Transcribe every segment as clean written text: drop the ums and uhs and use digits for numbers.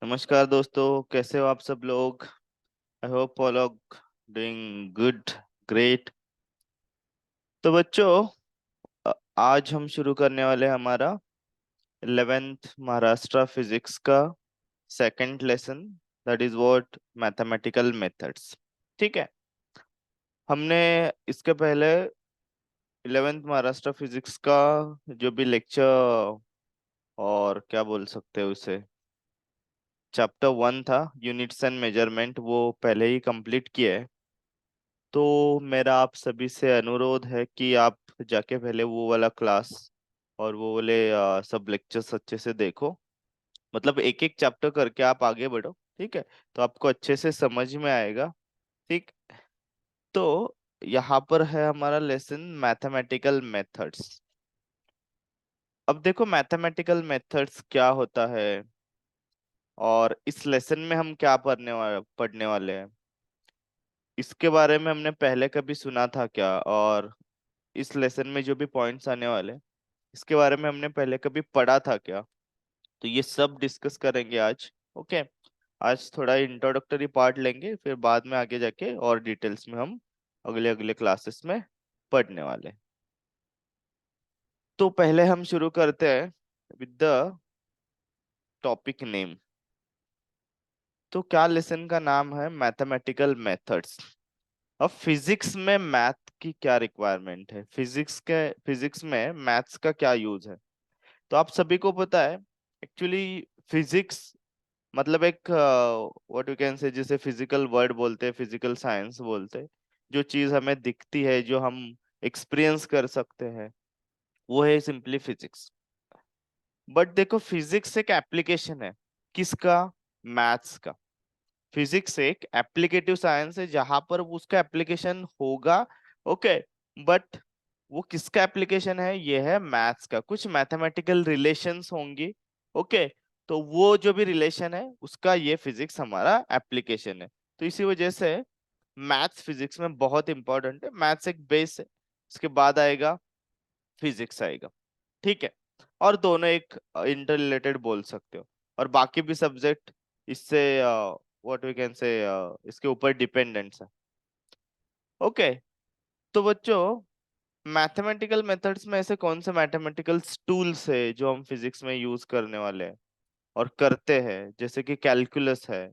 नमस्कार दोस्तों, कैसे हो आप सब लोग। I hope all doing good, great. तो बच्चों, आज हम शुरू करने वाले हैं हमारा 11th महाराष्ट्र फिजिक्स का second lesson, that is what mathematical methods. ठीक है। हमने इसके पहले 11th महाराष्ट्र फिजिक्स का जो भी लेक्चर, और क्या बोल सकते हैं उसे, चैप्टर 1 था, यूनिट्स एंड मेजरमेंट, वो पहले ही कंप्लीट किया है। तो मेरा आप सभी से अनुरोध है कि आप जाके पहले वो वाला क्लास और वो वाले सब लेक्चर्स अच्छे से देखो। मतलब एक एक चैप्टर करके आप आगे बढ़ो। ठीक है। तो आपको अच्छे से समझ में आएगा। ठीक। तो यहाँ पर है हमारा लेसन मैथमेटिकल मेथड्स। अब देखो मैथमेटिकल मेथड्स क्या होता है, और इस लेसन में हम क्या पढ़ने वाले हैं, इसके बारे में हमने पहले कभी सुना था क्या, और इस लेसन में जो भी पॉइंट्स आने वाले हैं इसके बारे में हमने पहले कभी पढ़ा था क्या। तो ये सब डिस्कस करेंगे आज। ओके। आज थोड़ा इंट्रोडक्टरी पार्ट लेंगे, फिर बाद में आगे जाके और डिटेल्स में हम अगले अगले क्लासेस में पढ़ने वाले हैं। तो पहले हम शुरू करते हैं विद द टॉपिक नेम। तो क्या लेसन का नाम है? Mathematical methods. अब फिजिक्स में मैथ की क्या रिक्वायरमेंट है, फिजिक्स में मैथ्स का क्या यूज है। तो आप सभी को पता है, एक्चुअली फिजिक्स मतलब एक व्हाट यू कैन से, जिसे फिजिकल वर्ड बोलते हैं, फिजिकल साइंस बोलते हैं, जो चीज हमें दिखती है, जो हम एक्सपीरियंस कर सकते हैं, वो है सिंपली फिजिक्स। बट देखो, फिजिक्स एक एप्लीकेशन है। किसका? मैथ्स का। फिजिक्स एक एप्लीकेटिव साइंस है जहां पर उसका एप्लीकेशन होगा। ओके। बट वो किसका एप्लीकेशन है? ये है मैथ्स का। कुछ मैथमेटिकल रिलेशंस होंगी। ओके। तो वो जो भी रिलेशन है उसका ये फिजिक्स हमारा एप्लीकेशन है। तो इसी वजह से मैथ्स फिजिक्स में बहुत इंपॉर्टेंट है। मैथ्स एक बेस है, उसके बाद आएगा फिजिक्स आएगा। ठीक है। और दोनों एक इंटर रिलेटेड बोल सकते हो, और बाकी भी सब्जेक्ट इससे व्हाट वी कैन से इसके ऊपर डिपेंडेंट्स है। ओके। तो बच्चों, मैथमेटिकल मेथड्स में ऐसे कौन से मैथमेटिकल टूल्स है जो हम फिजिक्स में यूज करने वाले हैं और करते हैं? जैसे कि कैलकुलस है,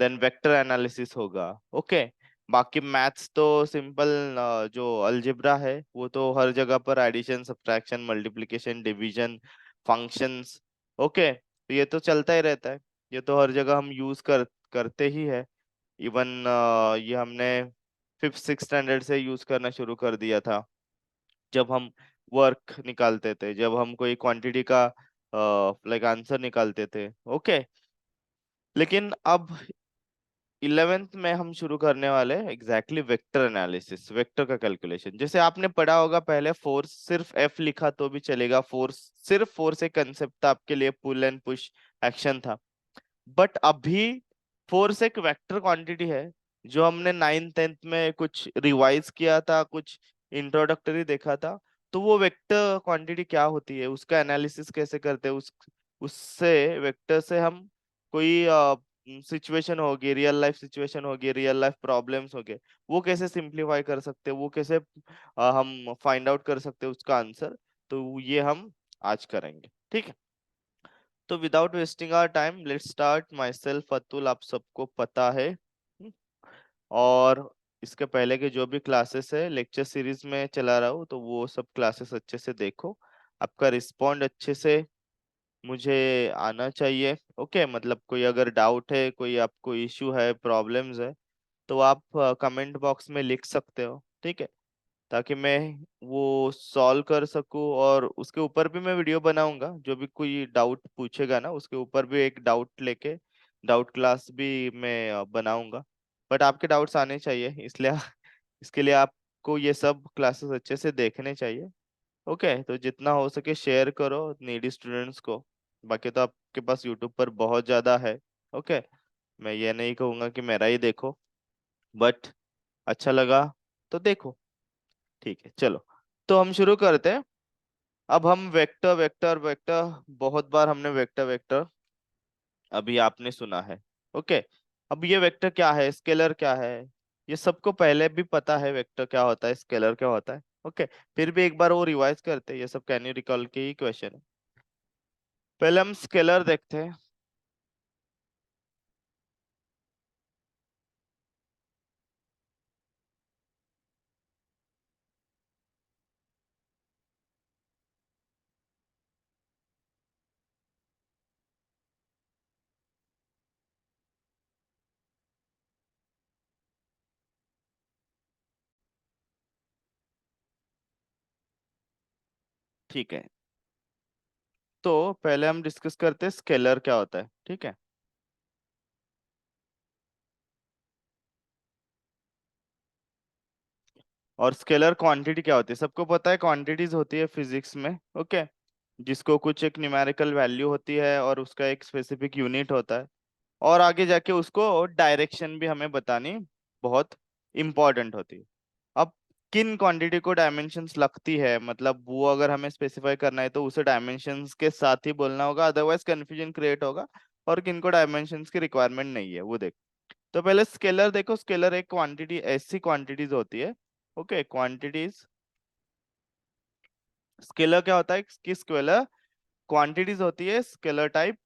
देन वेक्टर एनालिसिस होगा। ओके। बाकी मैथ्स तो सिंपल, जो अलजेब्रा है वो तो हर जगह पर, addition, subtraction, multiplication, division, functions. Okay. तो ये तो चलता ही रहता है, ये तो हर जगह हम यूज करते ही है। इवन ये हमने फिफ्थ सिक्स स्टैंडर्ड से यूज करना शुरू कर दिया था, जब हम वर्क निकालते थे, जब हम कोई क्वांटिटी का लाइक आंसर निकालते थे। ओके। लेकिन अब 11th में हम शुरू करने वाले एग्जैक्टली वेक्टर एनालिसिस, वेक्टर का कैलकुलेशन। जैसे आपने पढ़ा होगा पहले, फोर्स सिर्फ एफ लिखा तो भी चलेगा, फोर्स सिर्फ फोर्स एक कंसेप्ट था आपके लिए, पुल एंड पुश एक्शन था। बट अभी फोर्स एक वेक्टर क्वांटिटी है, जो हमने 9th 10th में कुछ रिवाइज किया था, कुछ इंट्रोडक्टरी देखा था। तो वो वेक्टर क्वांटिटी क्या होती है, उसका एनालिसिस कैसे करते हैं, उससे वेक्टर से हम कोई सिचुएशन होगी, रियल लाइफ सिचुएशन होगी, रियल लाइफ प्रॉब्लम्स होगे, वो कैसे सिंप्लीफाई कर सकते हैं, वो कैसे हम फाइंड आउट कर सकते हैं उसका आंसर। तो ये हम आज करेंगे। ठीक है। तो without wasting our time, let's start. Myself Atul, आप सबको पता है। और इसके पहले के जो भी क्लासेस है, लेक्चर सीरीज में चला रहा हूँ, तो वो सब क्लासेस अच्छे से देखो। आपका रिस्पॉन्ड अच्छे से मुझे आना चाहिए। ओके। मतलब कोई अगर डाउट है, कोई आपको इश्यू है, प्रॉब्लम्स है, तो आप कमेंट बॉक्स में लिख सकते हो। ठीक है। ताकि मैं वो सॉल्व कर सकूं, और उसके ऊपर भी मैं वीडियो बनाऊंगा। जो भी कोई डाउट पूछेगा ना, उसके ऊपर भी एक डाउट लेके डाउट क्लास भी मैं बनाऊंगा। बट आपके डाउट्स आने चाहिए, इसलिए इसके लिए आपको ये सब क्लासेस अच्छे से देखने चाहिए। ओके। तो जितना हो सके शेयर करो नीडी स्टूडेंट्स को। बाकी तो आपके पास यूट्यूब पर बहुत ज़्यादा है। ओके। मैं ये नहीं कहूँगा कि मेरा ही देखो, बट अच्छा लगा तो देखो। ठीक है, चलो। तो हम शुरू करते हैं। अब हम वेक्टर वेक्टर वेक्टर, बहुत बार हमने वेक्टर वेक्टर अभी आपने सुना है। ओके। अब ये वेक्टर क्या है, स्केलर क्या है, ये सबको पहले भी पता है, वेक्टर क्या होता है, स्केलर क्या होता है। ओके। फिर भी एक बार वो रिवाइज करते हैं, ये सब कैन यू रिकॉल के ही क्वेश्चन है। पहले हम स्केलर देखते हैं। ठीक है, तो पहले हम डिस्कस करते हैं स्केलर क्या होता है। ठीक है। और स्केलर क्वांटिटी क्या होती है, सबको पता है, क्वांटिटीज होती है फिजिक्स में। ओके। जिसको कुछ एक न्यूमेरिकल वैल्यू होती है और उसका एक स्पेसिफिक यूनिट होता है, और आगे जाके उसको डायरेक्शन भी हमें बतानी बहुत इंपॉर्टेंट होती है। अब किन क्वांटिटी को डायमेंशंस लगती है, मतलब वो अगर हमें स्पेसिफाई करना है तो उसे डायमेंशंस के साथ ही बोलना होगा, अदरवाइज कंफ्यूजन क्रिएट होगा। और किन को डायमेंशंस की रिक्वायरमेंट नहीं है वो देख। तो पहले स्केलर देखो, स्केलर एक क्वांटिटी, ऐसी क्वांटिटीज होती है। Okay, quantities. स्केलर क्या होता है कि स्केलर क्वांटिटीज होती है, स्केलर टाइप,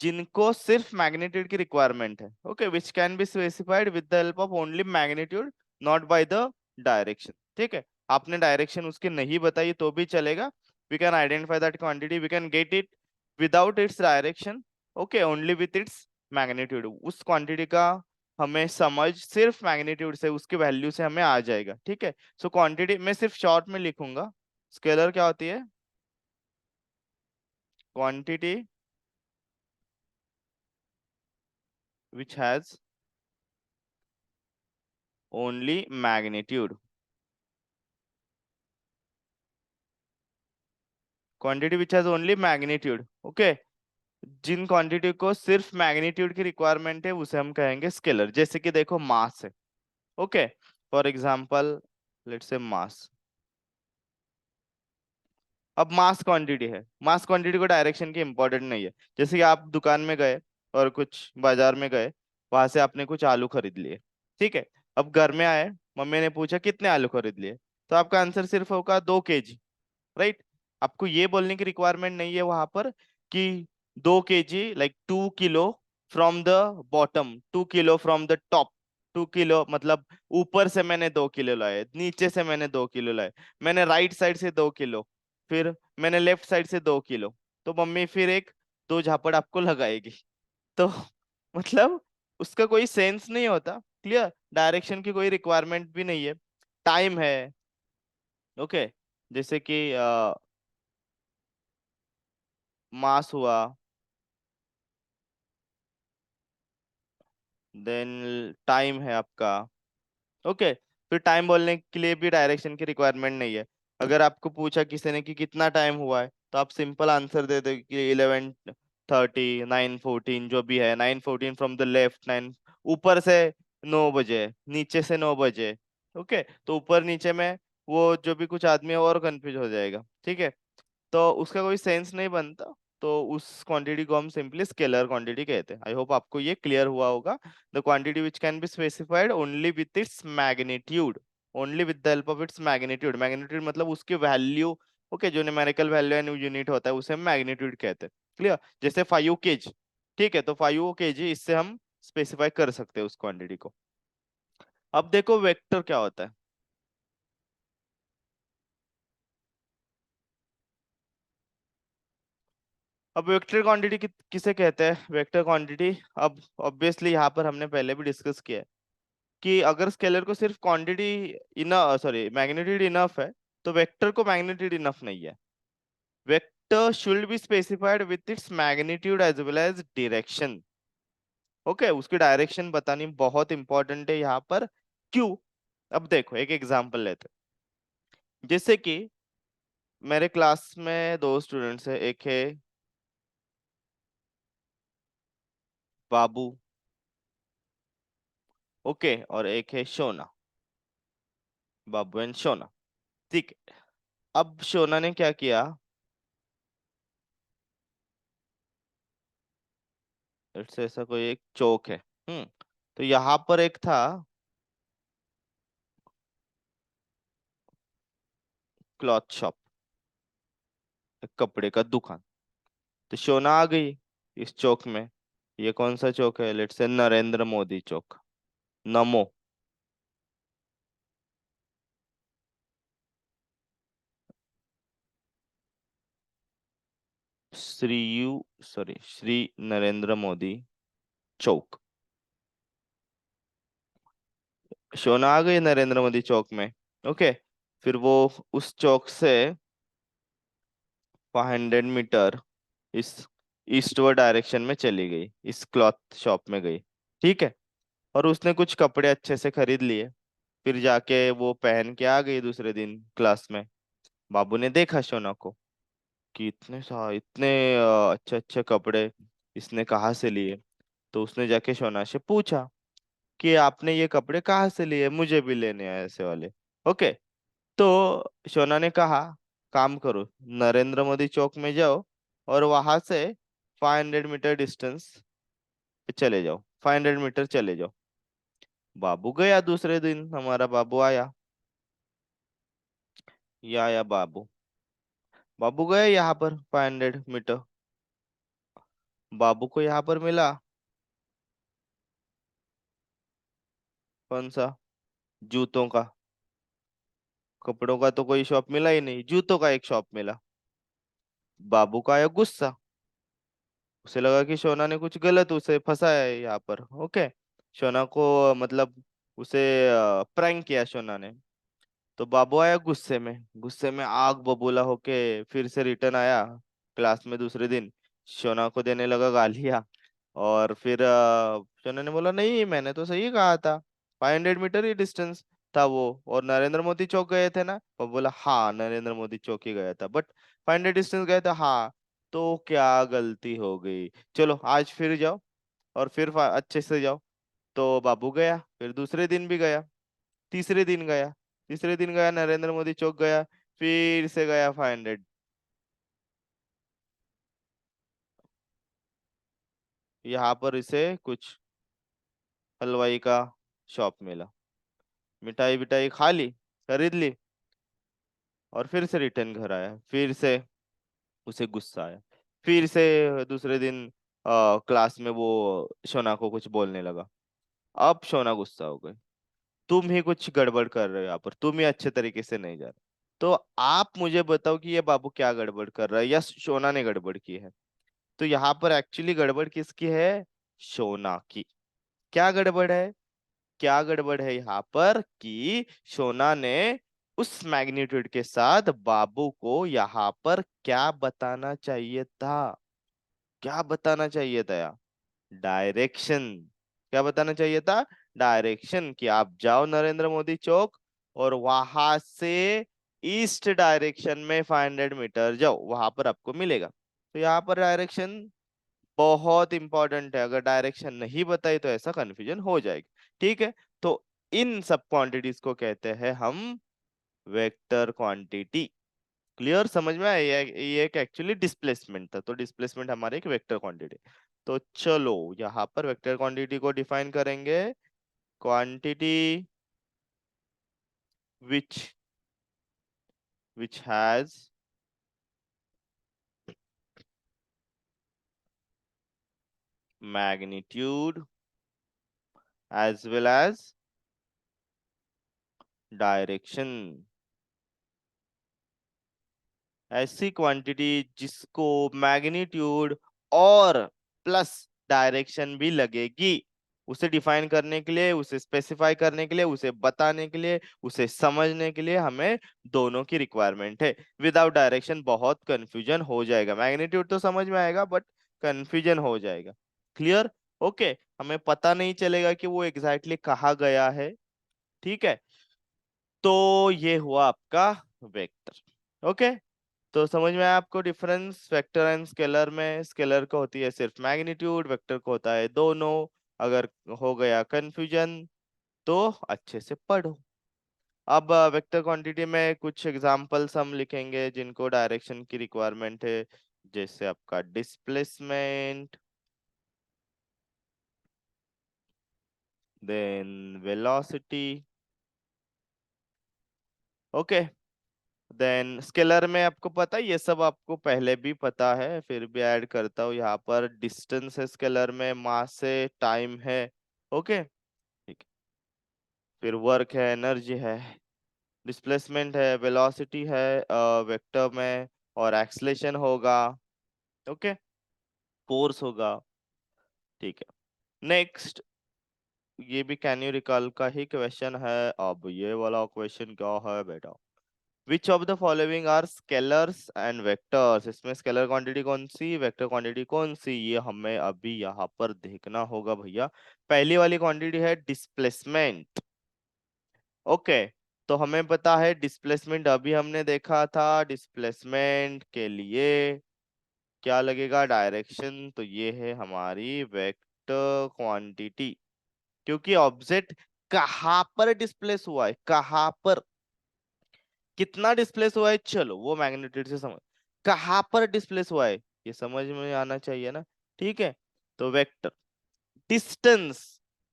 जिनको सिर्फ मैग्नीट्यूड की रिक्वायरमेंट है। Okay, which can be specified with the help of only magnitude, not by the direction. ठीक है। आपने डायरेक्शन उसकी नहीं बताई तो भी चलेगा, we can identify that quantity, we can get it without its direction. Okay, only with its magnitude, उस क्वांटिटी का हमें समझ सिर्फ मैग्नीट्यूड से, उसकी वैल्यू से हमें आ जाएगा। ठीक है। सो क्वांटिटी मैं सिर्फ शॉर्ट में लिखूंगा, स्केलर क्या होती है, quantity which has only magnitude, quantity which has only magnitude. Okay. जिन क्वांटिटी को सिर्फ मैग्नीट्यूड की रिक्वायरमेंट है उसे हम कहेंगे स्केलर। जैसे कि देखो मास है। Okay. For example, let's say मास। अब मास क्वांटिटी है, मास क्वांटिटी को डायरेक्शन की इंपॉर्टेंट नहीं है। जैसे कि आप दुकान में गए और कुछ बाजार में गए, वहां से आपने कुछ आलू खरीद लिए। ठीक है। अब घर में आए, मम्मी ने पूछा कितने आलू खरीद लिए, तो आपका आंसर सिर्फ होगा 2 kg। राइट। आपको ये बोलने की रिक्वायरमेंट नहीं है वहां पर कि 2 kg, like 2 kilo from the bottom, 2 kilo from the top. 2 kilo मतलब ऊपर से मैंने 2 किलो लाए, नीचे से मैंने 2 किलो लाए, मैंने राइट साइड से 2 किलो, फिर मैंने लेफ्ट साइड से 2 किलो। तो मम्मी फिर एक दो झापड़ आपको लगाएगी। तो मतलब उसका कोई सेंस नहीं होता। क्लियर, डायरेक्शन की कोई रिक्वायरमेंट भी नहीं है। टाइम है। ओके। जैसे कि मास हुआ, देन टाइम है आपका। ओके। फिर टाइम बोलने के लिए भी डायरेक्शन की रिक्वायरमेंट नहीं है। अगर आपको पूछा किसी ने कि कितना टाइम हुआ है, तो आप सिंपल आंसर दे दो कि 11:30, 9:14, जो भी है, 9:14 फ्रॉम द लेफ्ट, 9 ऊपर से 9 बजे, नीचे से 9 बजे। ओके, तो ऊपर नीचे में वो जो भी कुछ आदमी है और कंफ्यूज हो जाएगा। ठीक है। तो उसका कोई सेंस नहीं बनता। तो उस क्वांटिटी को हम सिंपली स्केलर क्वांटिटी कहते हैं। आई होप आपको ये क्लियर हुआ होगा। The quantity which can be specified only with its magnitude, only with the help of its magnitude. Magnitude मतलब उसकी वैल्यू। ओके, जो न्यूमेरिकल वैल्यू एंड यूनिट होता है उसे हम मैग्नीट्यूड कहते हैं। क्लियर। जैसे 5 kg। ठीक है, तो 5 kg, इससे हम स्पेसिफाई कर सकते हैं उस क्वांटिटी को। अब देखो वेक्टर क्या होता है। अब वेक्टर क्वांटिटी किसे कहते हैं, वेक्टर क्वांटिटी। अब ऑब्वियसली यहाँ पर हमने पहले भी डिस्कस किया है कि अगर स्केलर को सिर्फ quantity enough, sorry magnitude enough है, तो वेक्टर को मैग्नीट्यूड इनफ नहीं है। Vector should be specified with its magnitude as well as direction. Okay, उसकी डायरेक्शन बतानी बहुत इंपॉर्टेंट है यहाँ पर। क्यों? अब देखो एक एग्जांपल लेते हैं। जैसे कि मेरे क्लास में दो स्टूडेंट्स है, एक है बाबू, ओके, और एक है शोना। बाबू एंड शोना। ठीक है। अब शोना ने क्या किया, लेट्स से ऐसा कोई एक चौक है। हम्म। तो यहाँ पर एक था क्लॉथ शॉप, एक कपड़े का दुकान। तो शोना आ गई इस चौक में। ये कौन सा चौक है? लेट्स से नरेंद्र मोदी चौक। नमो। श्री यू सॉरी श्री नरेंद्र मोदी चौक। शोना आ गई नरेंद्र मोदी चौक में। ओके। फिर वो उस चौक से 500 मीटर इस ईस्टवर्ड डायरेक्शन में चली गई, इस क्लॉथ शॉप में गई। ठीक है। और उसने कुछ कपड़े अच्छे से खरीद लिए। फिर जाके वो पहन के आ गई दूसरे दिन क्लास में। बाबू ने देखा शोना को कि इतने अच्छे अच्छे कपड़े इसने कहाँ से लिए। तो उसने जाके शोना से पूछा कि आपने ये कपड़े कहाँ से लिए, मुझे भी लेने हैं ऐसे वाले। ओके। तो शोना ने कहा, काम करो, नरेंद्र मोदी चौक में जाओ और वहां से 500 मीटर डिस्टेंस पे चले जाओ, 500 मीटर चले जाओ। बाबू गया दूसरे दिन, हमारा बाबू आया। ये आया बाबू। बाबू गए यहाँ पर 500 मीटर। बाबू को यहाँ पर मिला कौन सा? जूतों का। कपड़ों का तो कोई शॉप मिला ही नहीं, जूतों का एक शॉप मिला। बाबू का आया गुस्सा। उसे लगा कि शोना ने कुछ गलत उसे फंसाया है यहाँ पर। ओके। शोना को मतलब उसे प्रैंक किया शोना ने। तो बाबू आया गुस्से में, गुस्से में आग बबूला होके फिर से रिटर्न आया क्लास में दूसरे दिन। शोना को देने लगा गालियां। और फिर शोना ने बोला, नहीं मैंने तो सही कहा था, 500 मीटर ही डिस्टेंस था वो, और नरेंद्र मोदी चौक गए थे ना। वो बोला, हाँ नरेंद्र मोदी चौक ही गया था, बट 500 डिस्टेंस गए थे, हाँ। तो क्या गलती हो गई? चलो आज फिर जाओ और फिर अच्छे से जाओ। तो बाबू गया, फिर दूसरे दिन भी गया, तीसरे दिन गया, तीसरे दिन गया नरेंद्र मोदी चौक गया, फिर से गया 500। यहाँ पर इसे कुछ हलवाई का शॉप मिला। मिठाई विठाई खा ली, खरीद ली, और फिर से रिटर्न घर आया। फिर से उसे गुस्सा आया। फिर से दूसरे दिन क्लास में वो शोना को कुछ बोलने लगा। अब शोना गुस्सा हो गई, तुम ही कुछ गड़बड़ कर रहे हो यहाँ पर, तुम ही अच्छे तरीके से नहीं जा रहे। तो आप मुझे बताओ कि ये बाबू क्या गड़बड़ कर रहा है, या शोना ने गड़बड़ की है? तो यहाँ पर एक्चुअली गड़बड़ किसकी है? शोना की। क्या गड़बड़ है? क्या गड़बड़ है यहाँ पर कि शोना ने उस मैग्नीट्यूड के साथ बाबू को यहाँ पर क्या बताना चाहिए था? क्या बताना चाहिए था यार? डायरेक्शन। क्या बताना चाहिए था? डायरेक्शन, कि आप जाओ नरेंद्र मोदी चौक और वहां से ईस्ट डायरेक्शन में 500 मीटर जाओ, वहां पर आपको मिलेगा। तो यहाँ पर डायरेक्शन बहुत इंपॉर्टेंट है। अगर डायरेक्शन नहीं बताई तो ऐसा कंफ्यूजन हो जाएगा। ठीक है। तो इन सब क्वांटिटीज को कहते हैं हम वेक्टर क्वांटिटी। क्लियर? समझ में आया? ये एक एक्चुअली डिस्प्लेसमेंट था, तो डिस्प्लेसमेंट हमारे एक वेक्टर क्वांटिटी। तो चलो यहाँ पर वेक्टर क्वांटिटी को डिफाइन करेंगे। Quantity which has magnitude as well as direction. ऐसी क्वांटिटी जिसको मैग्नीट्यूड और प्लस डायरेक्शन भी लगेगी, उसे डिफाइन करने के लिए, उसे स्पेसिफाई करने के लिए, उसे बताने के लिए, उसे समझने के लिए हमें दोनों की रिक्वायरमेंट है। विदाउट डायरेक्शन बहुत कंफ्यूजन हो जाएगा। मैग्नीट्यूड तो समझ में आएगा बट कंफ्यूजन हो जाएगा। क्लियर? ओके। हमें पता नहीं चलेगा कि वो एग्जैक्टली कहाँ गया है। ठीक है। तो ये हुआ आपका वेक्टर। ओके। तो समझ में आया आपको डिफरेंस वेक्टर एंड स्केलर में? स्केलर को होती है सिर्फ मैग्नीट्यूड, वेक्टर को होता है दोनों। अगर हो गया कंफ्यूजन तो अच्छे से पढ़ो। अब वेक्टर क्वांटिटी में कुछ एग्जांपल्स हम लिखेंगे जिनको डायरेक्शन की रिक्वायरमेंट है। जैसे आपका displacement, then velocity, okay. Then scalar में आपको पता है, ये सब आपको पहले भी पता है, फिर भी ऐड करता हूँ यहाँ पर। डिस्टेंस है स्केलर में, मास है, टाइम है, ओके ठीक है। फिर वर्क है, एनर्जी है, डिस्प्लेसमेंट है, वेलोसिटी है वेक्टर में, और एक्सलेशन होगा, ओके, फोर्स होगा, ठीक है। नेक्स्ट, ये भी कैन यू रिकॉल का ही क्वेश्चन है। अब ये वाला क्वेश्चन क्या है बेटा, which of the following are scalars and vectors, इसमें स्केलर क्वांटिटी कौन सी, वेक्टर क्वांटिटी कौन सी, ये हमें अभी यहाँ पर देखना होगा भैया। पहली वाली क्वांटिटी है डिस्प्लेसमेंट, ओके। तो हमें पता है डिस्प्लेसमेंट, अभी हमने देखा था, डिस्प्लेसमेंट के लिए क्या लगेगा, डायरेक्शन, तो ये है हमारी वेक्टर क्वांटिटी। क्योंकि ऑब्जेक्ट कहाँ पर डिस्प्लेस हुआ है, कहाँ पर, कितना डिस्प्लेस हुआ है, चलो वो मैग्नीट्यूड से समझ, कहाँ पर डिस्प्लेस हुआ है ये समझ में आना चाहिए ना, ठीक है। तो वेक्टर, डिस्टेंस,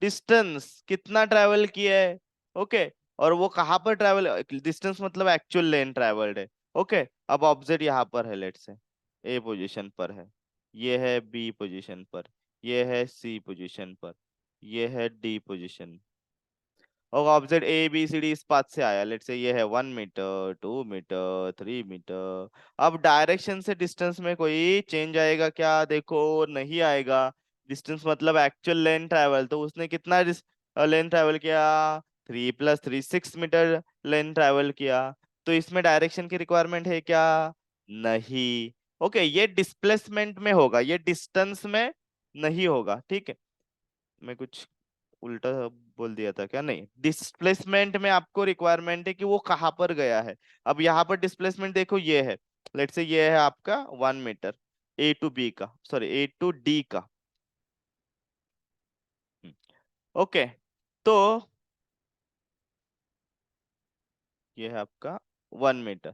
डिस्टेंस कितना ट्रैवल किया है, ओके, और वो कहाँ पर ट्रैवल, डिस्टेंस मतलब एक्चुअल लेन ट्रैवल्ड है, ओके। अब ऑब्जेक्ट यहाँ पर है, लेट से ए पोजीशन पर है, ये है बी पोजीशन पर, ये है सी पोजीशन पर, ये है डी पोजीशन, और object A B C D इस पाथ से आया, लेट से ये है 1 मीटर, 2 मीटर, 3 मीटर। अब डायरेक्शन से डिस्टेंस में कोई चेंज आएगा क्या, देखो नहीं आएगा। डिस्टेंस मतलब एक्चुअल लेन ट्रैवल, तो उसने कितना लेन ट्रैवल किया, 3 + 3 6 मीटर लेन ट्रैवल किया। तो इसमें डायरेक्शन की रिक्वायरमेंट है क्या, नहीं, ओके। ये डिस्प्लेसमेंट में होगा, ये डिस्टेंस में नहीं होगा, ठीक है। मैं कुछ उल्टा बोल दिया था क्या, नहीं, डिस्प्लेसमेंट में आपको रिक्वायरमेंट है कि वो कहाँ पर गया है। अब यहाँ पर डिस्प्लेसमेंट देखो, ये है, लेट से ये है आपका 1 मीटर, ए टू बी का, सॉरी ए टू डी का, ओके। तो ये है आपका 1 मीटर।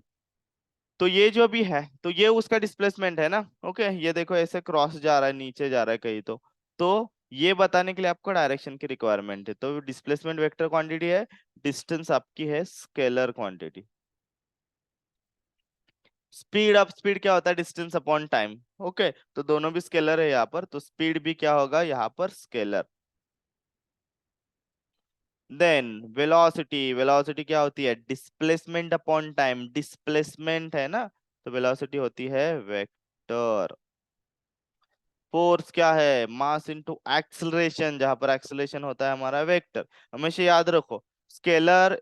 तो ये जो भी है, तो ये उसका डिस्प्लेसमेंट है ना, ओके। ये देखो ऐसे क्रॉस जा रहा है, नीचे जा रहा है कहीं, तो ये बताने के लिए आपको डायरेक्शन की रिक्वायरमेंट है, तो डिस्प्लेसमेंट वेक्टर क्वांटिटी है, डिस्टेंस आपकी है स्केलर क्वांटिटी। स्पीड, अब स्पीड क्या होता है, डिस्टेंस अपॉन टाइम, ओके। तो दोनों भी स्केलर है यहाँ पर, तो स्पीड भी क्या होगा यहाँ पर, स्केलर। देन वेलोसिटी, वेलोसिटी क्या होती है, डिस्प्लेसमेंट अपॉन टाइम, डिस्प्लेसमेंट है ना, तो वेलोसिटी होती है वेक्टर। फोर्स क्या है, मास इनटू एक्सेलरेशन, जहां पर एक्सेलरेशन होता है हमारा वेक्टर। हमेशा याद रखो, स्केलर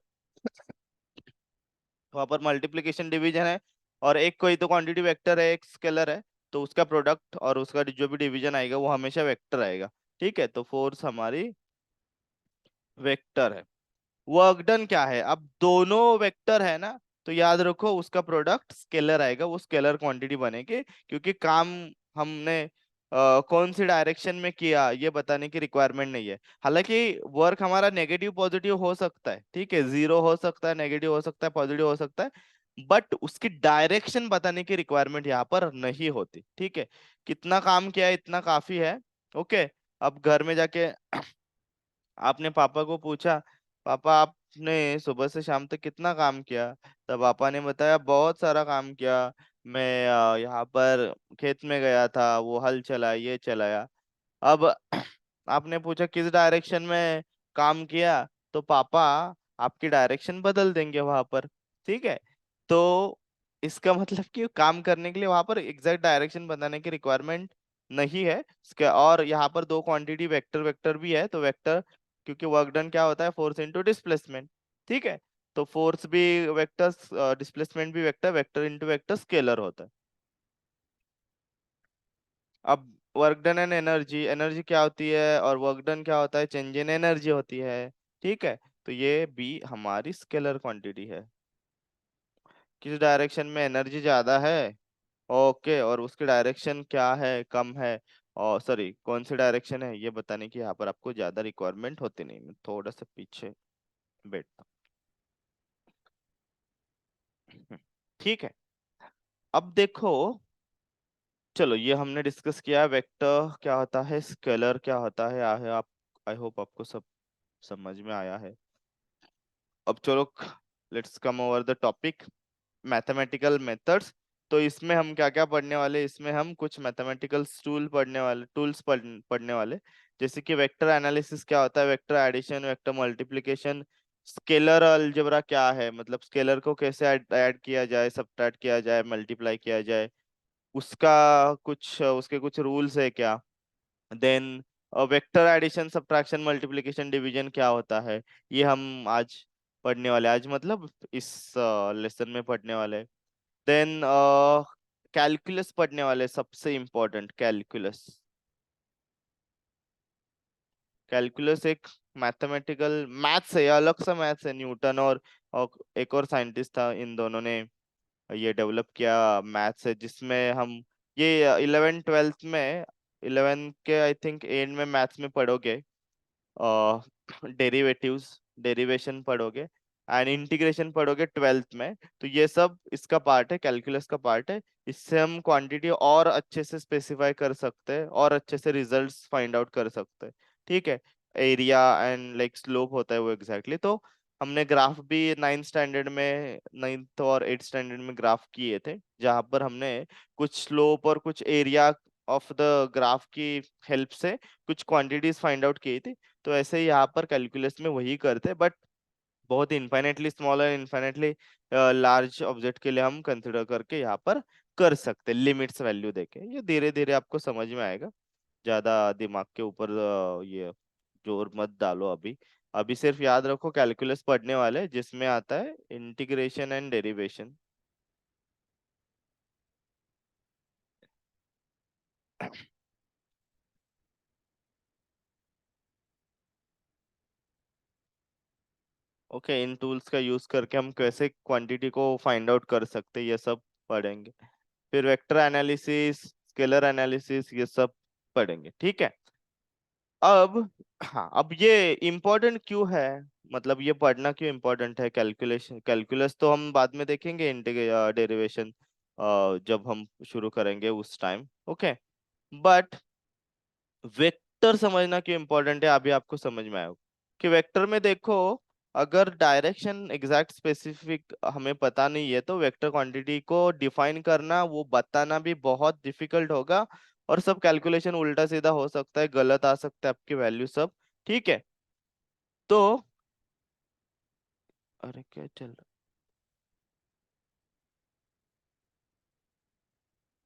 वहां पर मल्टीप्लिकेशन डिवीजन है, और एक कोई तो क्वांटिटी वेक्टर है, एक स्केलर है, तो उसका प्रोडक्ट और उसका जो भी डिवीजन आएगा वो हमेशा वेक्टर आएगा, ठीक है। तो फोर्स हमारी वेक्टर है। वर्क डन क्या है, अब दोनों वेक्टर है ना, तो याद रखो उसका प्रोडक्ट स्केलर आएगा, वो स्केलर क्वांटिटी बनेगी, क्योंकि काम हमने कौन सी डायरेक्शन में किया ये बताने की रिक्वायरमेंट नहीं है। हालांकि वर्क हमारा नेगेटिव पॉजिटिव हो सकता है, ठीक है, जीरो हो सकता है, नेगेटिव हो सकता है, पॉजिटिव हो सकता है, बट उसकी डायरेक्शन बताने की रिक्वायरमेंट यहाँ पर नहीं होती, ठीक है। कितना काम किया है इतना काफी है, ओके। अब घर में जाके आपने पापा को पूछा, पापा आपने सुबह से शाम तक कितना काम किया, तब पापा ने बताया बहुत सारा काम किया, मैं यहाँ पर खेत में गया था, वो हल चलाया, ये चलाया। अब आपने पूछा किस डायरेक्शन में काम किया, तो पापा आपकी डायरेक्शन बदल देंगे वहां पर, ठीक है। तो इसका मतलब कि काम करने के लिए वहां पर एग्जैक्ट डायरेक्शन बताने की रिक्वायरमेंट नहीं है। और यहाँ पर दो क्वांटिटी वेक्टर वेक्टर भी है, तो वेक्टर, क्योंकि वर्क डन क्या होता है, फोर्स इनटू डिस्प्लेसमेंट, ठीक है। तो फोर्स भी वेक्टर, डिस्प्लेसमेंट भी vector, vector into vector scalar होता है। अब work done and energy, energy क्या होती है और वर्क डन क्या होता है, चेंज इन एनर्जी होती है, ठीक है। तो ये भी हमारी स्केलर क्वांटिटी है। किस डायरेक्शन में एनर्जी ज्यादा है, ओके, और उसकी डायरेक्शन क्या है, कम है, और सॉरी कौन सी डायरेक्शन है ये बताने की यहाँ पर आपको ज्यादा रिक्वायरमेंट होती नहीं। मैं थोड़ा सा पीछे बैठता हूँ, ठीक है। अब देखो, चलो ये हमने डिस्कस किया, वेक्टर क्या होता है, स्केलर क्या होता है, आई होप आपको सब समझ में आया है। अब चलो, let's come over the topic, mathematical methods. तो इसमें हम क्या क्या पढ़ने वाले, इसमें हम कुछ मैथमेटिकल टूल्स पढ़ने वाले। जैसे कि वेक्टर एनालिसिस क्या होता है, vector addition, vector multiplication, scalar algebra क्या है, मतलब स्केलर को कैसे ऐड किया जाए, सब्ट्रैक्ट किया जाए, मल्टीप्लाई किया जाए, उसका कुछ उसके कुछ रूल्स है क्या। Then vector addition, subtraction, multiplication, division क्या होता है, ये हम आज पढ़ने वाले, आज मतलब इस लेसन में पढ़ने वाले। देन कैलकुलस पढ़ने वाले, सबसे इम्पोर्टेंट कैलकुलस। कैलकुलस एक मैथमेटिकल मैथ्स है, अलग सा मैथ्स है। न्यूटन और एक और साइंटिस्ट था, इन दोनों ने ये डेवलप किया मैथ्स है, जिसमें हम ये 11th 12th में, 11th के आई थिंक एंड में मैथ्स में पढ़ोगे, डेरिवेटिव्स, डेरिवेशन पढ़ोगे, एंड इंटीग्रेशन पढ़ोगे 12th में। तो ये सब इसका पार्ट है, कैलकुलस का पार्ट है। इससे हम क्वांटिटी और अच्छे से स्पेसिफाई कर सकते हैं और अच्छे से रिजल्ट्स फाइंड आउट कर सकते हैं। ठीक है, एरिया एंड लाइक स्लोप होता है वो एग्जैक्टली तो हमने ग्राफ भी 9th और 8th स्टैंडर्ड में ग्राफ किए थे, जहां पर हमने कुछ स्लोप और कुछ एरिया ऑफ द ग्राफ की हेल्प से कुछ क्वांटिटीज फाइंड आउट की थी। तो ऐसे ही यहाँ पर कैलकुलस में वही करते, बट बहुत इन्फाइनेटली स्मॉल और इन्फाइनेटली लार्ज ऑब्जेक्ट के लिए हम कंसिडर करके यहाँ पर कर सकते, लिमिट्स वैल्यू देके। ये धीरे धीरे आपको समझ में आएगा, ज्यादा दिमाग के ऊपर ये जोर मत डालो अभी। अभी सिर्फ याद रखो कैलकुलस पढ़ने वाले, जिसमें आता है integration and derivation. Okay, in tools का यूज करके हम कैसे क्वांटिटी को फाइंड आउट कर सकते हैं, ये सब पढ़ेंगे। फिर वेक्टर एनालिसिस, स्केलर एनालिसिस, ये सब पढ़ेंगे, ठीक है। अब हाँ, अब ये इम्पोर्टेंट क्यों है, मतलब ये पढ़ना क्यों इम्पोर्टेंट है, कैलकुलेशन कैलकुलस तो हम बाद में देखेंगे, डेरिवेशन जब हम शुरू करेंगे उस टाइम, ओके। बट वेक्टर समझना क्यों इम्पोर्टेंट है, अभी आपको समझ में आएगा कि वेक्टर में देखो, अगर डायरेक्शन एग्जैक्ट स्पेसिफिक हमें पता नहीं है, तो वेक्टर क्वांटिटी को डिफाइन करना, वो बताना भी बहुत डिफिकल्ट होगा, और सब कैलकुलेशन उल्टा सीधा हो सकता है, गलत आ सकता है आपकी वैल्यू सब। ठीक है, तो अरे क्या चल रहा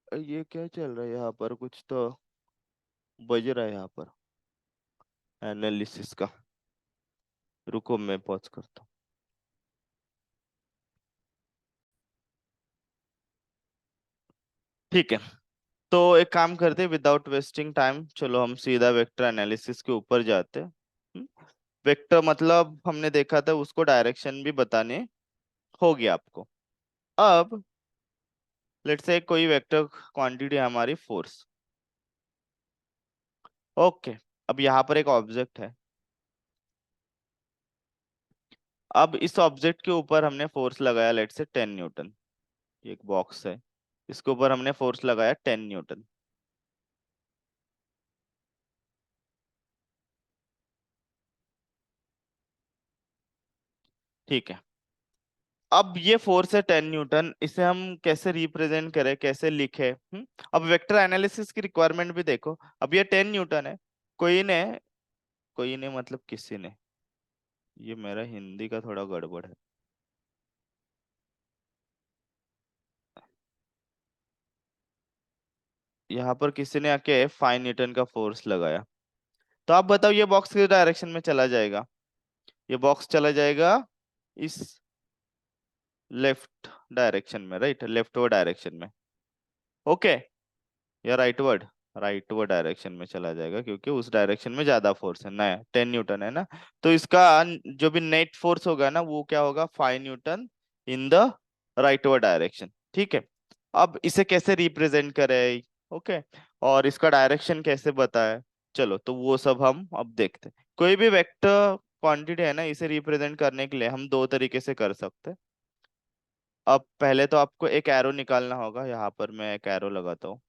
है, ये क्या चल रहा है यहाँ पर, कुछ तो बज रहा है यहाँ पर एनालिसिस का। रुको मैं पॉज करता हूँ। ठीक है, तो एक काम करते हैं, विदाउट वेस्टिंग टाइम, चलो हम सीधा वेक्टर एनालिसिस के ऊपर जाते हैं। वेक्टर मतलब हमने देखा था, उसको डायरेक्शन भी बताने हो गया आपको। अब लेट्स से कोई वेक्टर क्वांटिटी है हमारी फोर्स, ओके। अब यहाँ पर एक ऑब्जेक्ट है, अब इस ऑब्जेक्ट के ऊपर हमने फोर्स लगाया, लेट्स से 10 न्यूटन। ये एक बॉक्स है, इसके ऊपर हमने फोर्स लगाया 10 न्यूटन। ठीक है, अब ये फोर्स है 10 न्यूटन, इसे हम कैसे रिप्रेजेंट करें, कैसे लिखे। अब वेक्टर एनालिसिस की रिक्वायरमेंट भी देखो। अब ये 10 न्यूटन है, कोई ने कोई ने मतलब किसी ने, ये मेरा हिंदी का थोड़ा गड़बड़ है। यहाँ पर किसी ने आके 5 न्यूटन का फोर्स लगाया, तो आप बताओ ये बॉक्स किस डायरेक्शन में चला जाएगा, ये बॉक्स चला जाएगा इस लेफ्ट डायरेक्शन में, राइट, लेफ्टवर्ड डायरेक्शन में, ओके, या राइटवर्ड, राइटवर्ड डायरेक्शन में चला जाएगा, क्योंकि उस डायरेक्शन में ज्यादा फोर्स है, नया 10 न्यूटन है ना। तो इसका जो भी नेट फोर्स होगा ना, वो क्या होगा, 5 Newton in the rightward direction. ठीक है, अब इसे कैसे रिप्रेजेंट करें, ओके, और इसका डायरेक्शन कैसे बताए, चलो तो वो सब हम अब देखते हैं। कोई भी वेक्टर क्वांटिटी है ना, इसे रिप्रेजेंट करने के लिए हम दो तरीके से कर सकते हैं। अब पहले तो आपको एक एरो निकालना होगा, यहाँ पर मैं एक एरो लगाता हूँ।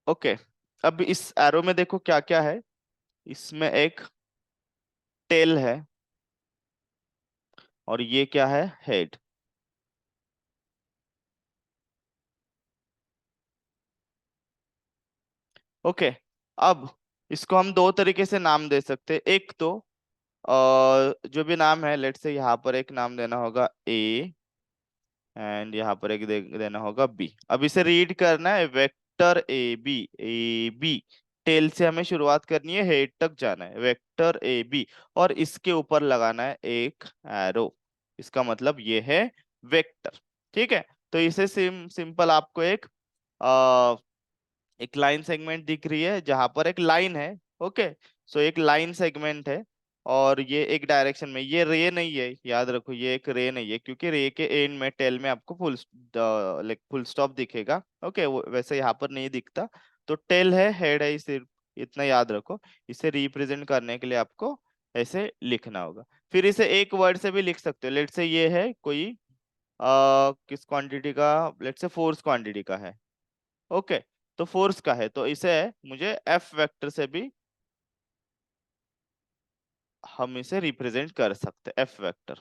ओके, अब इस एरो में देखो क्या क्या है। इसमें एक टेल है, और ये क्या है, हेड। ओके, अब इसको हम दो तरीके से नाम दे सकते हैं। एक तो जो भी नाम है, लेट से यहाँ पर एक नाम देना होगा ए, एंड यहाँ पर एक देना होगा बी। अब इसे रीड करना है vector A B, A B. Tail से हमें शुरुआत करनी है, हेड तक जाना है, वेक्टर ए बी। और इसके ऊपर लगाना है एक एरो। इसका मतलब ये है वेक्टर। ठीक है, तो इसे सिंपल आपको एक लाइन सेगमेंट दिख रही है जहां पर एक लाइन है। ओके, सो एक लाइन सेगमेंट है, और ये एक डायरेक्शन में, ये रे नहीं है, याद रखो ये एक रे नहीं है, क्योंकि रे के एंड में टेल में आपको फुल स्टॉप दिखेगा। ओके, वैसे यहाँ पर नहीं दिखता। तो टेल है, हेड है, सिर्फ इतना याद रखो। इसे रिप्रेजेंट करने के लिए आपको ऐसे लिखना होगा। फिर इसे एक वर्ड से भी लिख सकते हो। लेट से ये है कोई किस क्वांटिटी का, लेट से फोर्स क्वांटिटी का है। ओके, तो फोर्स का है, तो इसे मुझे एफ वेक्टर से भी हम इसे रिप्रेजेंट कर सकते हैं, एफ वेक्टर।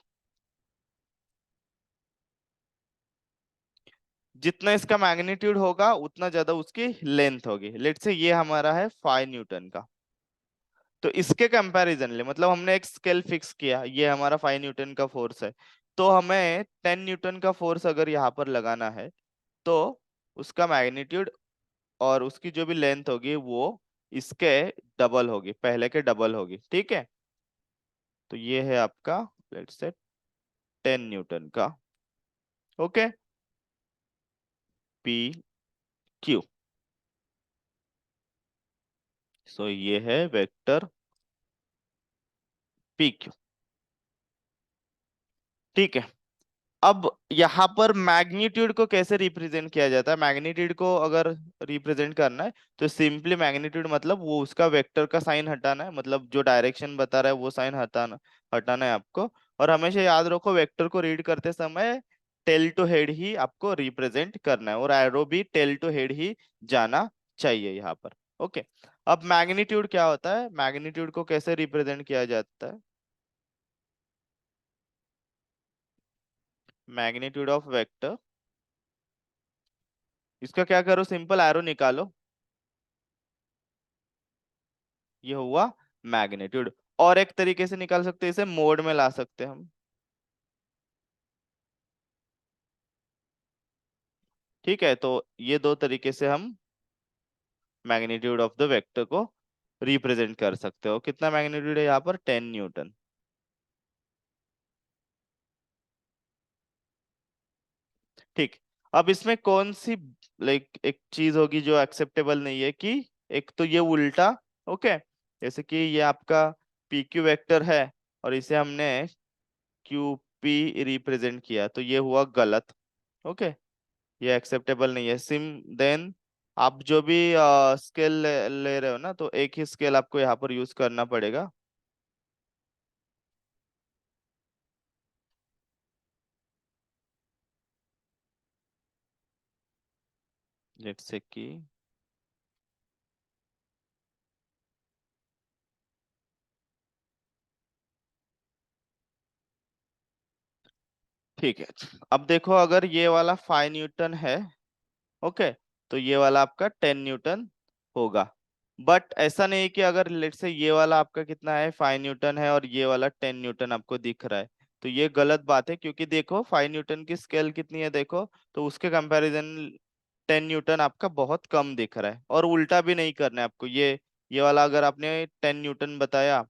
जितना इसका मैग्नीट्यूड होगा उतना ज्यादा उसकी लेंथ होगी। लेट्स से ये हमारा है 5 न्यूटन का। तो इसके कंपैरिजन ले, मतलब हमने एक स्केल फिक्स किया, ये हमारा 5 न्यूटन का फोर्स है। तो हमें 10 न्यूटन का फोर्स अगर यहाँ पर लगाना है, तो उसका मैग्नीट्यूड और उसकी जो भी लेंथ होगी वो इसके डबल होगी, पहले के डबल होगी। ठीक है, तो ये है आपका लेट्स से 10 न्यूटन का। Okay, P Q. सो ये है वेक्टर पी क्यू। ठीक है, अब यहाँ पर मैग्नीट्यूड को कैसे रिप्रेजेंट किया जाता है। मैग्नीट्यूड को अगर रिप्रेजेंट करना है, तो सिंपली मैग्नीट्यूड मतलब वो उसका वेक्टर का साइन हटाना है, मतलब जो डायरेक्शन बता रहा है वो साइन हटाना हटाना है आपको। और हमेशा याद रखो, वेक्टर को रीड करते समय टेल टू हेड ही आपको रिप्रेजेंट करना है, और एरो भी टेल टू हेड ही जाना चाहिए यहाँ पर। ओके, अब मैग्नीट्यूड क्या होता है, मैग्नीट्यूड को कैसे रिप्रेजेंट किया जाता है। मैग्नीट्यूड ऑफ वेक्टर, इसका क्या करो, सिंपल एरो निकालो, ये हुआ मैग्नीट्यूड। और एक तरीके से निकाल सकते हैं, इसे मोड में ला सकते हैं हम। ठीक है, तो ये दो तरीके से हम मैग्नीट्यूड ऑफ द वेक्टर को रिप्रेजेंट कर सकते हो। कितना मैग्नीट्यूड है यहाँ पर, 10 न्यूटन। ठीक, अब इसमें कौन सी एक चीज होगी जो एक्सेप्टेबल नहीं है, कि एक तो ये उल्टा। ओके, जैसे कि ये आपका पी क्यू वेक्टर है, और इसे हमने क्यू पी रिप्रेजेंट किया, तो ये हुआ गलत। ओके, ये एक्सेप्टेबल नहीं है। देन आप जो भी स्केल ले रहे हो ना, तो एक ही स्केल आपको यहाँ पर यूज करना पड़ेगा। जैसे कि ठीक है, अब देखो अगर ये वाला 5 न्यूटन है, ओके, तो ये वाला आपका 10 न्यूटन होगा। बट ऐसा नहीं कि अगर लेट से ये वाला आपका कितना है, 5 न्यूटन है, और ये वाला 10 न्यूटन आपको दिख रहा है, तो ये गलत बात है। क्योंकि देखो 5 न्यूटन की स्केल कितनी है देखो, तो उसके कंपैरिजन 10 न्यूटन आपका बहुत कम दिख रहा है। और उल्टा भी नहीं करना है आपको, ये वाला अगर आपने 10 न्यूटन बताया,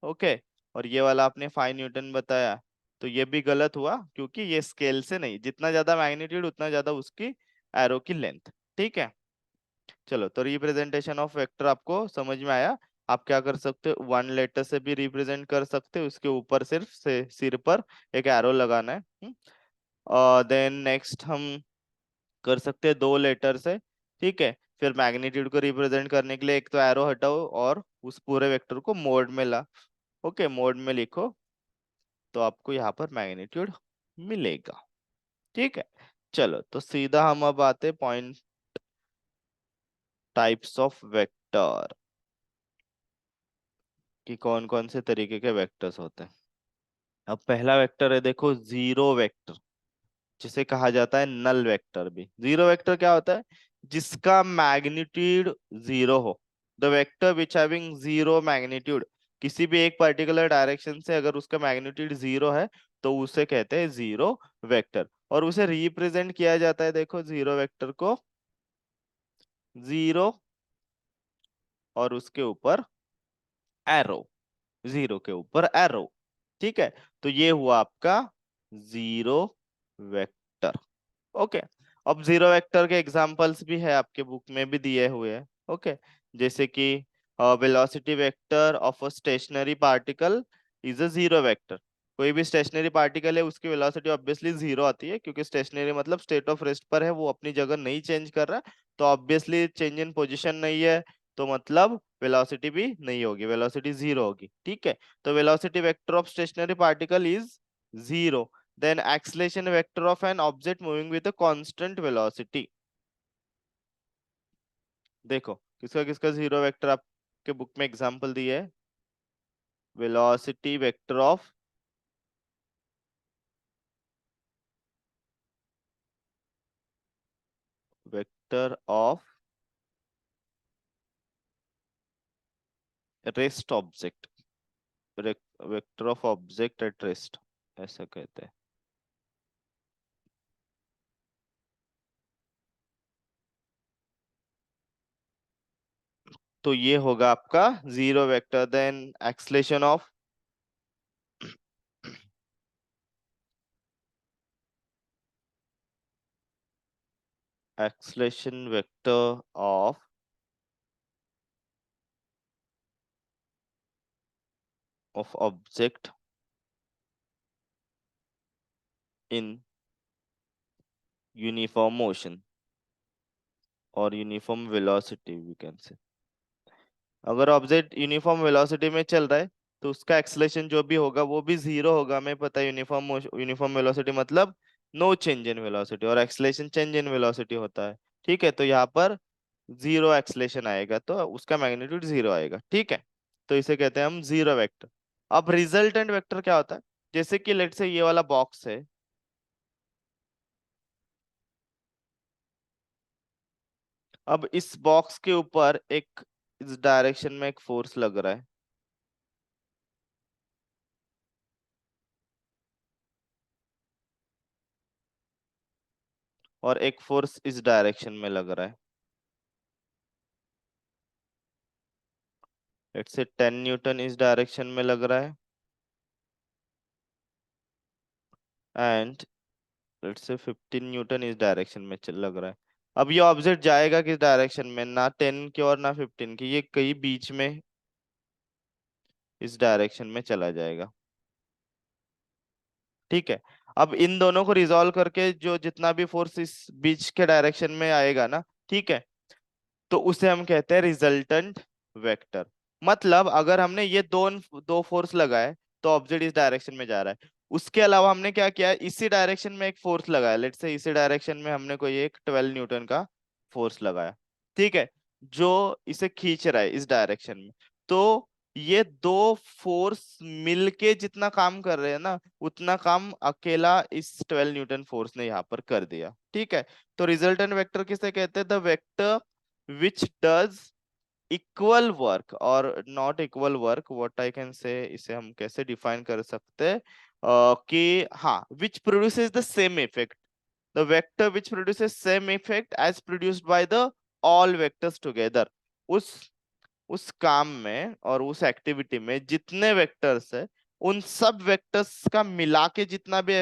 ओके, और ये वाला आपने 5 न्यूटन बताया, तो ये भी गलत हुआ, क्योंकि ये स्केल से नहीं, जितना ज्यादा मैग्नीट्यूड उतना ज्यादा उसकी एरो की लेंथ। ठीक है, चलो, तो रिप्रेजेंटेशन ऑफ वेक्टर आपको समझ में आया। आप क्या कर सकते हो, वन लेटर से भी रिप्रेजेंट कर सकते हो, उसके ऊपर सिर्फ से सिर पर एक एरो लगाना है। और देन नेक्स्ट हम कर सकते हैं 2 लेटर से। ठीक है, फिर मैग्नीट्यूड को रिप्रेजेंट करने के लिए एक तो एरो हटाओ, और उस पूरे वेक्टर को मोड में ला। ओके, मोड में लिखो, तो आपको यहाँ पर मैग्नीट्यूड मिलेगा। ठीक है, चलो, तो सीधा हम अब आते पॉइंट टाइप्स ऑफ वेक्टर, कि कौन कौन से तरीके के वेक्टर्स होते हैं। अब पहला वेक्टर है, देखो, जीरो वेक्टर, जिसे कहा जाता है नल वेक्टर भी। जीरो वेक्टर क्या होता है? जिसका मैग्नीट्यूड जीरो हो। The vector which having zero magnitude, किसी भी एक पर्टिकुलर डायरेक्शन से अगर उसका मैग्नीट्यूड जीरो है तो उसे कहते हैं जीरो वेक्टर। और उसे रिप्रेजेंट किया जाता है, देखो, जीरो वेक्टर को जीरो और उसके ऊपर एरो, जीरो के ऊपर एरो। ठीक है, तो ये हुआ आपका जीरो वेक्टर। ओके। अब जीरो वेक्टर के एग्जांपल्स भी है, आपके बुक में भी दिए हुए हैं। ओके। जैसे कि velocity vector of a stationary particle is a zero vector. कोई भी स्टेशनरी पार्टिकल है, उसकी वेलोसिटी ऑब्वियसली जीरो आती है, क्योंकि स्टेशनरी मतलब स्टेट ऑफ रेस्ट पर है, वो अपनी जगह नहीं चेंज कर रहा है, तो ऑब्वियसली चेंज इन पोजिशन नहीं है, तो मतलब वेलोसिटी भी नहीं होगी, वेलोसिटी जीरो होगी। ठीक है, तो velocity vector of stationary particle is zero. Then acceleration vector of an object moving with a constant velocity। देखो, किसका किसका जीरो वेक्टर आपके बुक में एग्जांपल दिए है। Velocity vector of vector of rest object, vector of object at rest, ऐसा कहते हैं। तो ये होगा आपका zero vector. Then acceleration of acceleration vector of object in uniform motion और uniform velocity we can say. अगर ऑब्जेक्ट यूनिफॉर्म वेलोसिटी में चल रहा है तो उसका एक्सलेशन जो भी होगा वो भी जीरो होगा। हमें पता है यूनिफॉर्म वेलोसिटी मतलब नो चेंज इन वेलोसिटी, और एक्सलेशन चेंज इन वेलोसिटी होता है। ठीक है, तो यहाँ पर जीरो एक्सलेशन आएगा तो उसका मैग्नीट्यूड जीरो आएगा। ठीक है, तो इसे कहते हैं हम जीरो वेक्टर। अब रिजल्टेंट वेक्टर क्या होता है? जैसे कि लेट से ये वाला बॉक्स है, अब इस बॉक्स के ऊपर एक, इस डायरेक्शन में एक फोर्स लग रहा है, और एक फोर्स इस डायरेक्शन में लग रहा है, लेट्स से 10 न्यूटन इस डायरेक्शन में लग रहा है, एंड लेट्स से 15 न्यूटन इस डायरेक्शन में लग रहा है। अब ये ऑब्जेक्ट जाएगा किस डायरेक्शन में? ना 10 की और ना 15 की, ये कहीं बीच में इस डायरेक्शन में चला जाएगा। ठीक है, अब इन दोनों को रिजॉल्व करके जो जितना भी फोर्स इस बीच के डायरेक्शन में आएगा ना, ठीक है, तो उसे हम कहते हैं रिजल्टेंट वेक्टर। मतलब अगर हमने ये दो दो फोर्स लगाए तो ऑब्जेक्ट इस डायरेक्शन में जा रहा है, उसके अलावा हमने क्या किया, इसी डायरेक्शन में एक फोर्स लगाया, लेट्स से इसी डायरेक्शन में हमने कोई एक 12 न्यूटन का फोर्स लगाया। ठीक है, जो इसे खींच रहा है इस डायरेक्शन में, तो ये दो फोर्स मिलके जितना काम कर रहे हैं ना, उतना काम अकेला इस 12 न्यूटन फोर्स ने यहाँ पर कर दिया। ठीक है, तो रिजल्टेंट वेक्टर किसे कहते हैं? The vector which does equal work और not equal work, what I can say, इसे हम कैसे डिफाइन कर सकते हैं? कि हाँ, which produces the same effect, the vector which produces same effect as produced by the all vectors together। उस उस काम में और उस एक्टिविटी में जितने वेक्टर्स है, उन सब वेक्टर्स का मिला के जितना भी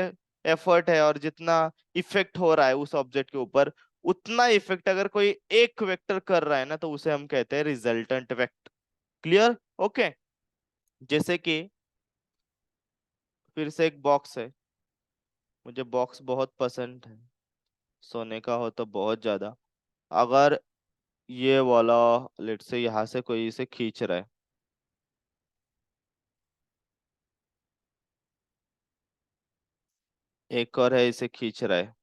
एफर्ट है और जितना इफेक्ट हो रहा है उस ऑब्जेक्ट के ऊपर, उतना इफेक्ट अगर कोई एक वेक्टर कर रहा है ना, तो उसे हम कहते हैं रिजल्टेंट वेक्टर। क्लियर? ओके। जैसे कि फिर से एक बॉक्स है, मुझे बॉक्स बहुत पसंद है, सोने का हो तो बहुत ज्यादा। अगर ये वाला, लेट से यहाँ से कोई इसे खींच रहा है, एक और है इसे खींच रहा है,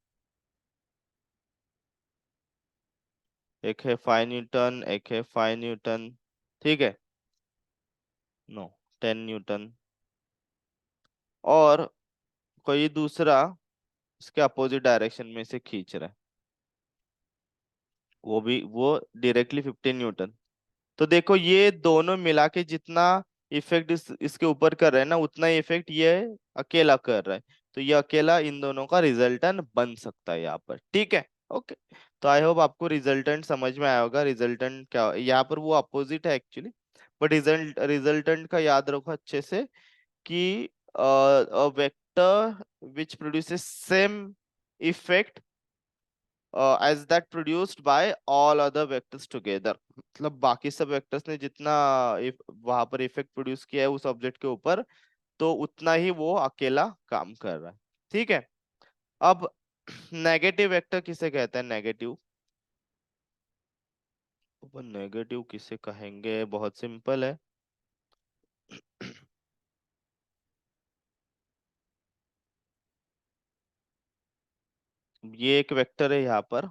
एक है 5 न्यूटन, एक है 5 न्यूटन, ठीक है, नो, 10 न्यूटन, और कोई दूसरा इसके अपोजिट डायरेक्शन में से खींच रहा है, वो डायरेक्टली 15 न्यूटन। तो देखो ये दोनों मिला के जितना इफेक्ट इसके ऊपर कर रहे हैं ना, उतना ही इफेक्ट ये अकेला कर रहा है। तो ये अकेला इन दोनों का रिजल्टेंट बन सकता है यहाँ पर, ठीक है। ओके, तो आई होप आपको रिजल्टेंट समझ में आया होगा। रिजल्टेंट क्या, यहाँ पर वो अपोजिट है एक्चुअली, बट रिजल्टेंट का याद रखो अच्छे से कि vector which produces same effect as that produced by all other vectors together, मतलब बाकी सब वेक्टर्स ने जितना वहां पर इफेक्ट प्रोड्यूस किया है उस ऑब्जेक्ट के ऊपर, तो उतना ही वो अकेला काम कर रहा है, ठीक है। अब नेगेटिव वेक्टर किसे कहते हैं, नेगेटिव, नेगेटिव किसे कहेंगे, बहुत सिंपल है। ये एक वेक्टर है यहाँ पर,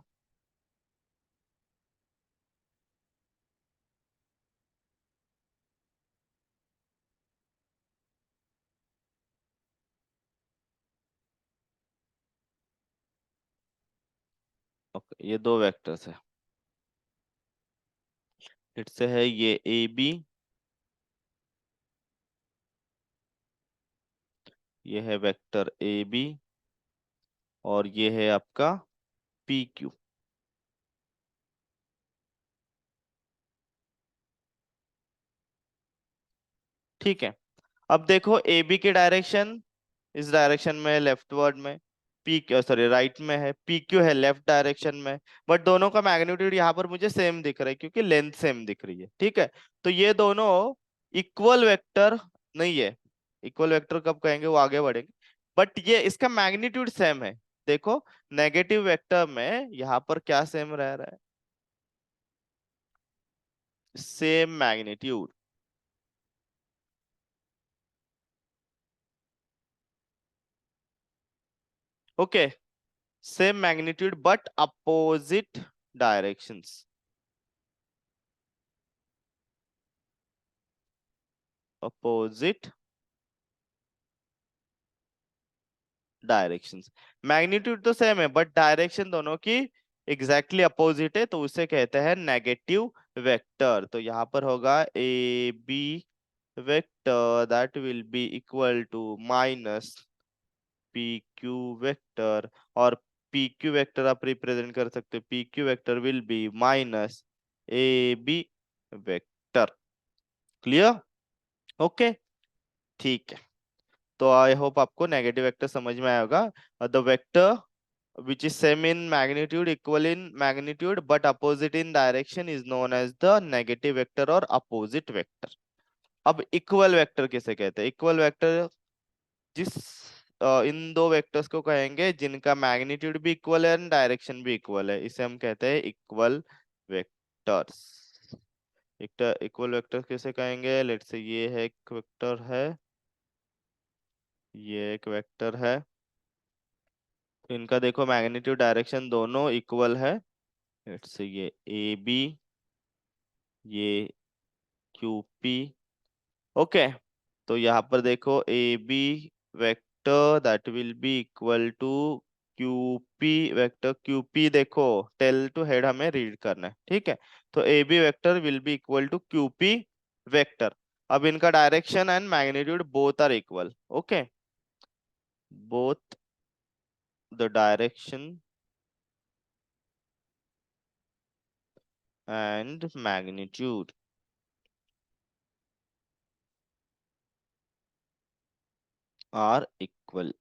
ओके, ये दो वेक्टर्स है, फिर से है ये ए बी, ये है वेक्टर ए बी, और ये है आपका पी क्यू, ठीक है। अब देखो ए बी की डायरेक्शन इस डायरेक्शन में, लेफ्टवर्ड में, पी सॉरी राइट में है, पी क्यू है लेफ्ट डायरेक्शन में, बट दोनों का मैग्नीट्यूड यहाँ पर मुझे सेम दिख रहा है क्योंकि लेंथ सेम दिख रही है, ठीक है। तो ये दोनों इक्वल वेक्टर नहीं है, इक्वल वेक्टर कब कहेंगे वो आगे बढ़ेंगे, बट ये इसका मैग्नीट्यूड सेम है। देखो नेगेटिव वेक्टर में यहाँ पर क्या सेम रह रहा है, same magnitude, okay, same magnitude but opposite directions, opposite directions, magnitude तो सेम है बट डायरेक्शन दोनों की एग्जैक्टली अपोजिट है, तो उसे कहते हैं नेगेटिव वेक्टर। तो यहाँ पर होगा A B vector that will be equal to minus P Q vector, और पी क्यू वेक्टर आप रिप्रेजेंट कर सकते हो, P Q vector will be minus A B vector, clear, okay, ठीक है। तो आई होप आपको नेगेटिव वेक्टर समझ में आया होगा। The vector which is same in magnitude, equal in magnitude but opposite in direction is known as the negative vector or opposite vector। अब equal vector किसे कहते हैं, इक्वल वेक्टर जिस इन दो वेक्टर्स को कहेंगे जिनका मैग्नीट्यूड भी इक्वल है एंड डायरेक्शन भी इक्वल है, इसे हम कहते हैं इक्वल वेक्टर्स। इक्वल वेक्टर किसे कहेंगे, लेट्स से ये है एक वेक्टर है, ये एक वेक्टर है, इनका देखो मैग्नीट्यूड डायरेक्शन दोनों इक्वल है, लेट्स से ये ए बी, ये क्यू पी, ओके। तो यहाँ पर देखो A B vector that will be equal to Q P vector, Q P देखो टेल टू हेड हमें रीड करना है, ठीक है। तो A B vector will be equal to Q P vector. अब इनका direction and magnitude both are equal, okay, both the direction and magnitude are equal.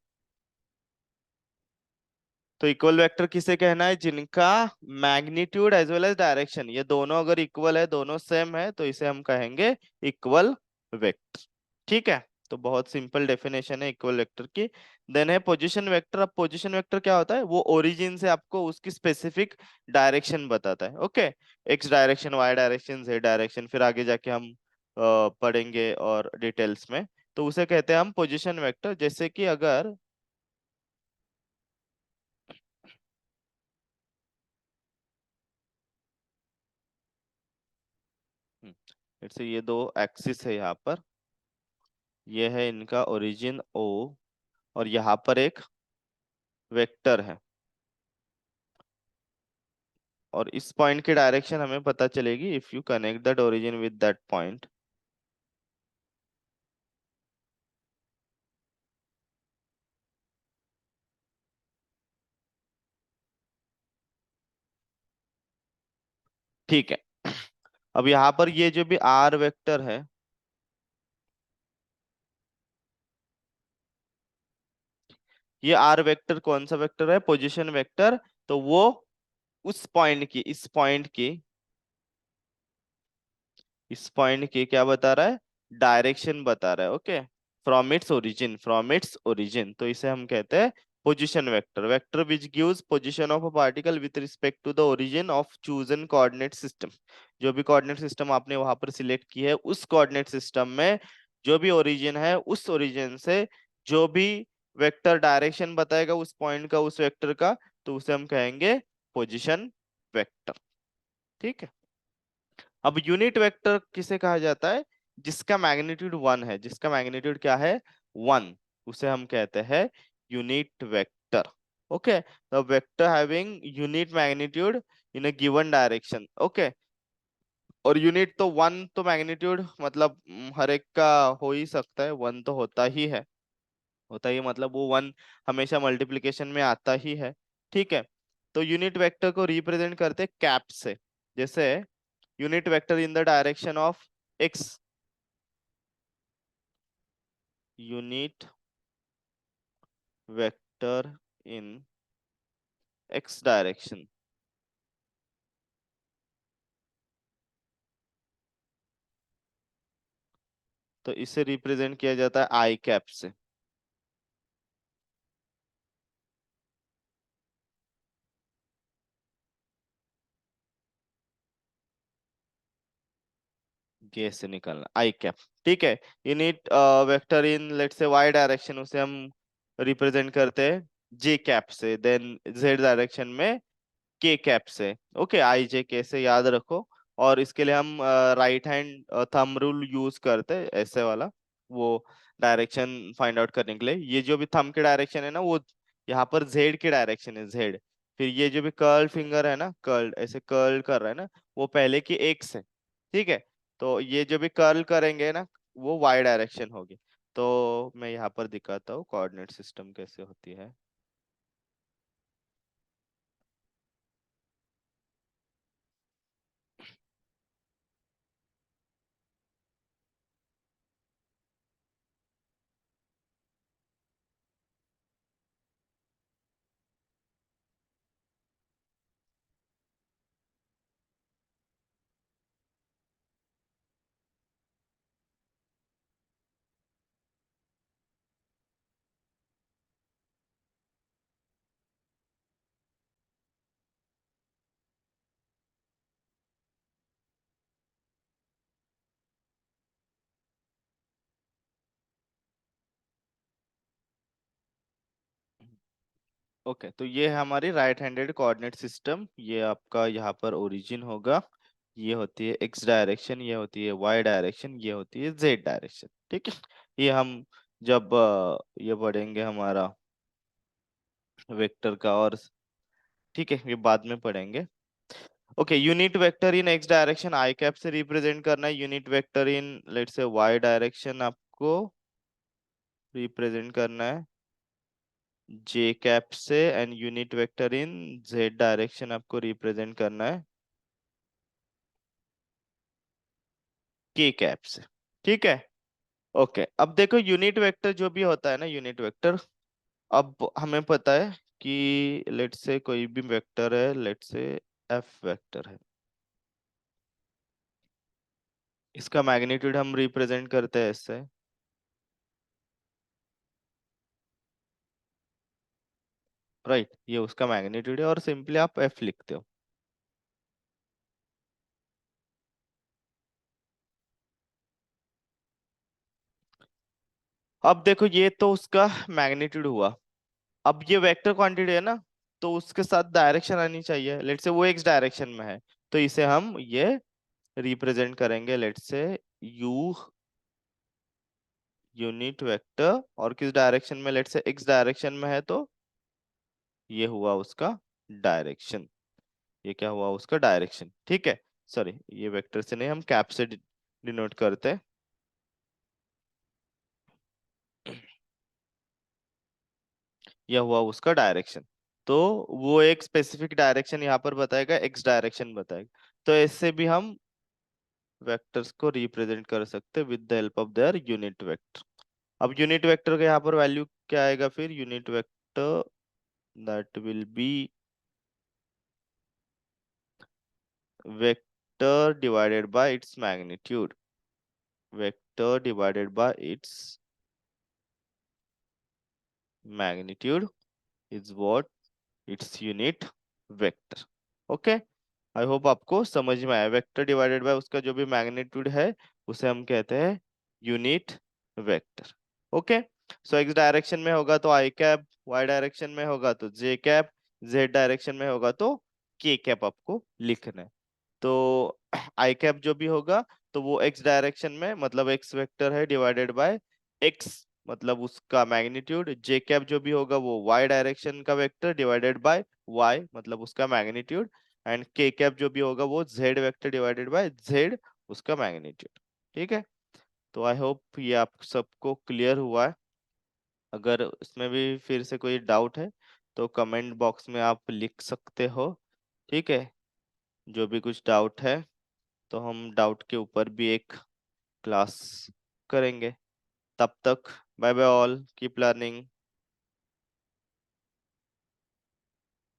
तो इक्वल वेक्टर किसे कहना है, जिनका magnitude as well as direction ये दोनों अगर इक्वल है, दोनों सेम है, तो इसे हम कहेंगे इक्वल वेक्टर, ठीक है। तो बहुत सिंपल डेफिनेशन है इक्वल वेक्टर की। देन है पोजीशन वेक्टर। अब पोजीशन वेक्टर क्या होता है, वो ओरिजिन से आपको उसकी स्पेसिफिक डायरेक्शन बताता है, okay, X direction, Y direction, Z direction, फिर आगे जाके हम पढ़ेंगे और डिटेल्स में। तो उसे कहते हैं हम पोजीशन वेक्टर। जैसे कि अगर जैसे ये दो एक्सिस है यहाँ पर, ये है इनका ओरिजिन ओ, और यहाँ पर एक वेक्टर है, और इस पॉइंट की डायरेक्शन हमें पता चलेगी if you connect that origin with that point. ठीक है, अब यहाँ पर ये जो भी आर वेक्टर है, ये आर वेक्टर कौन सा वेक्टर है, पोजीशन वेक्टर। तो वो उस पॉइंट की, इस पॉइंट की क्या बता रहा है, डायरेक्शन बता रहा है। ओके, फ्रॉम इट्स ओरिजिन, तो इसे हम कहते हैं position vector. Vector which gives position of a particle with respect to the origin of chosen coordinate system. जो भी कोऑर्डिनेट सिस्टम आपने वहां पर सिलेक्ट की है, उस कोऑर्डिनेट सिस्टम में जो भी ओरिजिन है, उस ओरिजिन से जो भी वेक्टर डायरेक्शन बताएगा उस पॉइंट का, उस वेक्टर का, तो उसे हम कहेंगे पोजीशन वेक्टर। ठीक है। अब यूनिट वेक्टर किसे कहा जाता है, जिसका मैग्नीट्यूड वन है, जिसका मैग्नीट्यूड क्या है, वन, उसे हम कहते हैं unit vector. Okay, the vector having unit magnitude in a given direction. Okay, और यूनिट तो वन, तो मैग्नीट्यूड मतलब हर एक का हो ही सकता है, वन तो होता ही है, होता ही है, मतलब वो वन हमेशा मल्टीप्लिकेशन में आता ही है। ठीक है, तो यूनिट वेक्टर को रिप्रेजेंट करते हैं कैप से। जैसे unit vector in the direction of x, unit vector in X direction, तो इसे रिप्रेजेंट किया जाता है आई कैप से। गैस से निकलना, आई कैप। ठीक है, unit vector in let's say Y direction, उसे हम रिप्रेजेंट करते हैं जे कैप से। देन जेड डायरेक्शन में के कैप से। ओके, आई जे के से याद रखो। और इसके लिए हम right hand thumb rule use करते हैं, ऐसे वाला, वो डायरेक्शन फाइंड आउट करने के लिए। ये जो भी थंब की डायरेक्शन है ना, वो यहाँ पर जेड की डायरेक्शन है, जेड। फिर ये जो भी कर्ल फिंगर है ना, कर्ल ऐसे कर्ल कर रहा है ना, वो पहले की एक्स है। ठीक है, तो ये जो भी कर्ल करेंगे ना, वो वाई डायरेक्शन होगी। तो मैं यहाँ पर दिखाता हूँ कोऑर्डिनेट सिस्टम कैसे होती है। ओके, तो ये है हमारी राइट हैंडेड कोऑर्डिनेट सिस्टम। ये आपका यहाँ पर ओरिजिन होगा, ये होती है एक्स डायरेक्शन, ये होती है वाई डायरेक्शन, ये होती है जेड डायरेक्शन। ठीक है, ये हम जब ये पढ़ेंगे हमारा वेक्टर का, और ठीक है, ये बाद में पढ़ेंगे। Okay, unit vector in X direction I cap से रिप्रेजेंट करना है, unit vector in let's say Y direction आपको रिप्रेजेंट करना है जे कैप से, and unit vector in Z direction आपको रिप्रेजेंट करना है के कैप से। ठीक है। ओके, अब देखो यूनिट वेक्टर जो भी होता है ना, यूनिट वेक्टर, अब हमें पता है कि लेट्स से कोई भी वेक्टर है, लेट्स से एफ वेक्टर है, इसका मैग्नीट्यूड हम रिप्रेजेंट करते हैं ऐसे। राइट, ये उसका मैग्नीट्यूड है, और सिंपली आप एफ लिखते हो। अब देखो, ये तो उसका मैग्नीट्यूड हुआ। अब ये वेक्टर क्वांटिटी है ना, तो उसके साथ डायरेक्शन आनी चाहिए। लेट्स से वो एक्स डायरेक्शन में है, तो इसे हम ये रिप्रेजेंट करेंगे, let's say you unit vector, और किस डायरेक्शन में, लेट्स से एक्स डायरेक्शन में है, तो ये हुआ उसका डायरेक्शन, ये क्या हुआ उसका डायरेक्शन, ठीक है। सॉरी, ये वेक्टर से नहीं, हम कैप से डिनोट करते हैं। यह हुआ उसका डायरेक्शन। तो वो एक स्पेसिफिक डायरेक्शन यहाँ पर बताएगा, एक्स डायरेक्शन बताएगा। तो इससे भी हम वेक्टर्स को रिप्रेजेंट कर सकते हैं with the help of their unit vector. अब यूनिट वेक्टर का यहाँ पर वैल्यू क्या आएगा, फिर unit vector that will B vector divided by its magnitude, vector divided by its magnitude is what, its unit vector. Okay, I hope आपको समझ में आया। वेक्टर डिवाइडेड बाय उसका जो भी मैग्नीट्यूड है उसे हम कहते हैं यूनिट वेक्टर। ओके, सो एक्स डायरेक्शन में होगा तो आई कैप, वाई डायरेक्शन में होगा तो जे कैप, जेड डायरेक्शन में होगा तो के कैप आपको लिखना है। तो आई कैप जो भी होगा तो वो एक्स डायरेक्शन में, मतलब एक्स वेक्टर है, डिवाइडेड बाय एक्स मतलब उसका मैग्नीट्यूड। जे कैप जो भी होगा वो वाई डायरेक्शन का वेक्टर डिवाइडेड बाय वाई मतलब उसका मैग्नीट्यूड। एंड के कैप जो भी होगा वो Z vector divided by Z उसका मैग्नीट्यूड। ठीक है, तो आई होप ये आप सबको क्लियर हुआ है। अगर इसमें भी फिर से कोई डाउट है तो कमेंट बॉक्स में आप लिख सकते हो। ठीक है, जो भी कुछ डाउट है तो हम डाउट के ऊपर भी एक क्लास करेंगे। तब तक bye bye all, keep learning.